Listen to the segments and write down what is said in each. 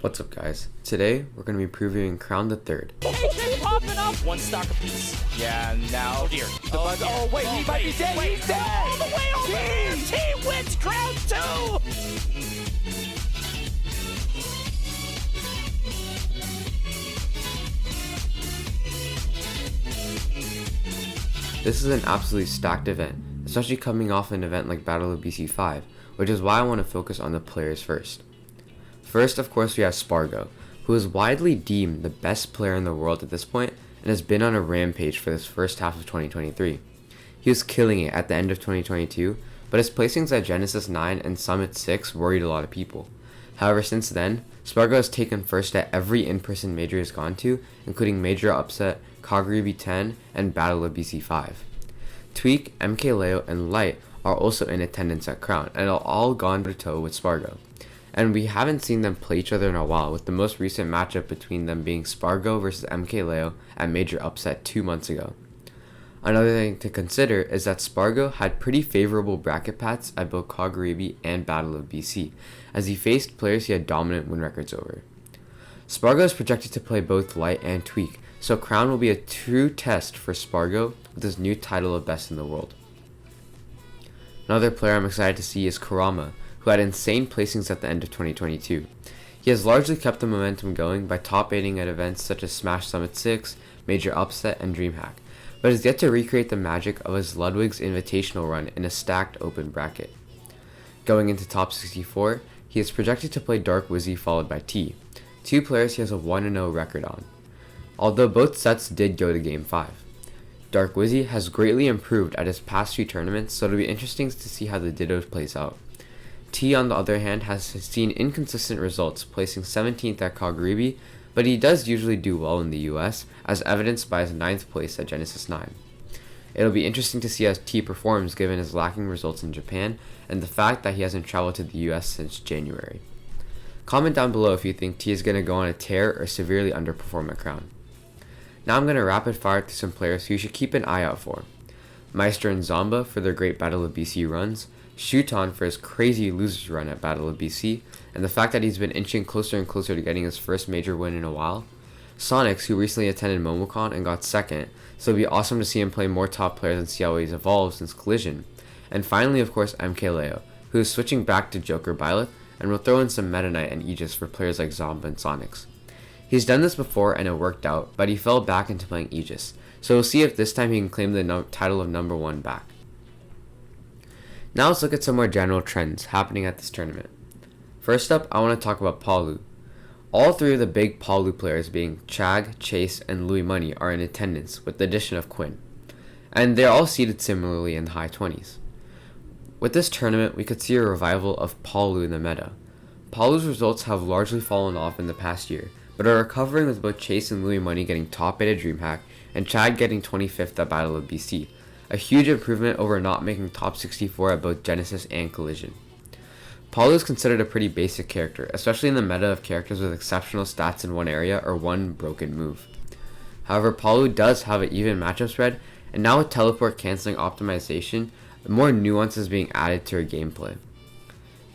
What's up, guys? Today we're going to be previewing Crown the Third. He's popping up! One stock apiece. Yeah, now. Oh dear. Oh wait, he might be dead! He's dead! All the way over! He wins Crown 2! This is an absolutely stacked event, especially coming off an event like Battle of BC 5, which is why I want to focus on the players first. First, of course, we have Spargo, who is widely deemed the best player in the world at this point and has been on a rampage for this first half of 2023. He was killing it at the end of 2022, but his placings at Genesis 9 and Summit 6 worried a lot of people. However, since then, Spargo has taken first at every in-person major he's gone to, including Major Upset, Kaguribi 10, and Battle of BC 5. Tweak, MKLeo, and Light are also in attendance at Crown, and have all gone toe-to-toe with Spargo. And we haven't seen them play each other in a while, with the most recent matchup between them being Spargo versus MKLeo at Major Upset 2 months ago. Another thing to consider is that Spargo had pretty favorable bracket paths at both Kaguribi and Battle of BC, as he faced players he had dominant win records over. Spargo is projected to play both Light and Tweak, so Crown will be a true test for Spargo with his new title of best in the world. Another player I'm excited to see is Karama, who had insane placings at the end of 2022. He has largely kept the momentum going by top 8ing at events such as Smash Summit 6, Major Upset, and DreamHack, but has yet to recreate the magic of his Ludwig's Invitational run in a stacked open bracket. Going into top 64, he is projected to play Dark Wizzy followed by T, two players he has a 1-0 record on, although both sets did go to Game 5. Dark Wizzy has greatly improved at his past few tournaments, so it'll be interesting to see how the Ditto plays out. T, on the other hand, has seen inconsistent results, placing 17th at Kaguribi, but he does usually do well in the US, as evidenced by his 9th place at Genesis 9. It'll be interesting to see how T performs given his lacking results in Japan, and the fact that he hasn't traveled to the US since January. Comment down below if you think T is going to go on a tear or severely underperform at Crown. Now I'm going to rapid fire through some players who you should keep an eye out for. Meister and Zomba for their great Battle of BC runs, Shuton for his crazy losers run at Battle of BC, and the fact that he's been inching closer and closer to getting his first major win in a while. Sonics, who recently attended MomoCon and got second, so it'll be awesome to see him play more top players and see how he's evolved since Collision. And finally, of course, MKLeo, who is switching back to Joker Byleth and will throw in some Meta Knight and Aegis for players like Zomba and Sonics. He's done this before and it worked out, but he fell back into playing Aegis, so we'll see if this time he can claim the title of number 1 back. Now let's look at some more general trends happening at this tournament. First up, I want to talk about Palu. All three of the big Palu players, being Chag, Chase, and Louis Money, are in attendance with the addition of Quinn, and they're all seated similarly in the high 20s. With this tournament, we could see a revival of Palu in the meta. Palu's results have largely fallen off in the past year, but are recovering with both Chase and Louis Money getting top 8 at DreamHack, and Chag getting 25th at Battle of BC, a huge improvement over not making top 64 at both Genesis and Collision. Palu is considered a pretty basic character, especially in the meta of characters with exceptional stats in one area or one broken move. However, Palu does have an even matchup spread, and now with teleport cancelling optimization, more nuance is being added to her gameplay.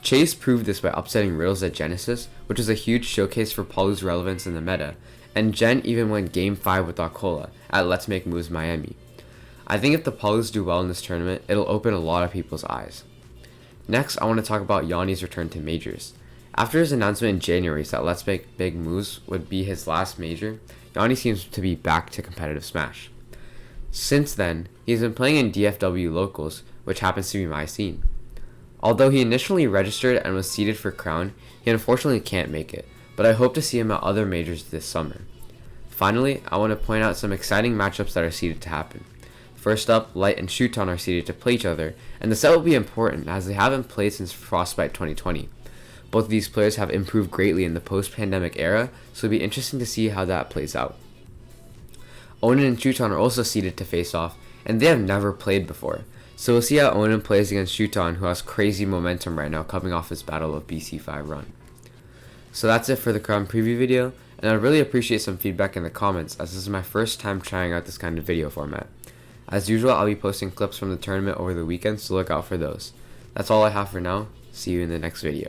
Chase proved this by upsetting Riddles at Genesis, which is a huge showcase for Palu's relevance in the meta, and Jen even went Game 5 with Akola at Let's Make Moves Miami. I think if the Palus do well in this tournament, it'll open a lot of people's eyes. Next, I want to talk about Yanni's return to majors. After his announcement in January that Let's Make Big Moves would be his last major, Yanni seems to be back to competitive Smash. Since then, he's been playing in DFW locals, which happens to be my scene. Although he initially registered and was seeded for Crown, he unfortunately can't make it, but I hope to see him at other majors this summer. Finally, I want to point out some exciting matchups that are seeded to happen. First up, Light and Shuton are seeded to play each other, and the set will be important as they haven't played since Frostbite 2020. Both of these players have improved greatly in the post-pandemic era, so it'll be interesting to see how that plays out. Onan and Shuton are also seeded to face off, and they have never played before, so we'll see how Onan plays against Shuton, who has crazy momentum right now coming off his Battle of BC 5 run. So that's it for the Crown preview video, and I'd really appreciate some feedback in the comments as this is my first time trying out this kind of video format. As usual, I'll be posting clips from the tournament over the weekend, so look out for those. That's all I have for now. See you in the next video.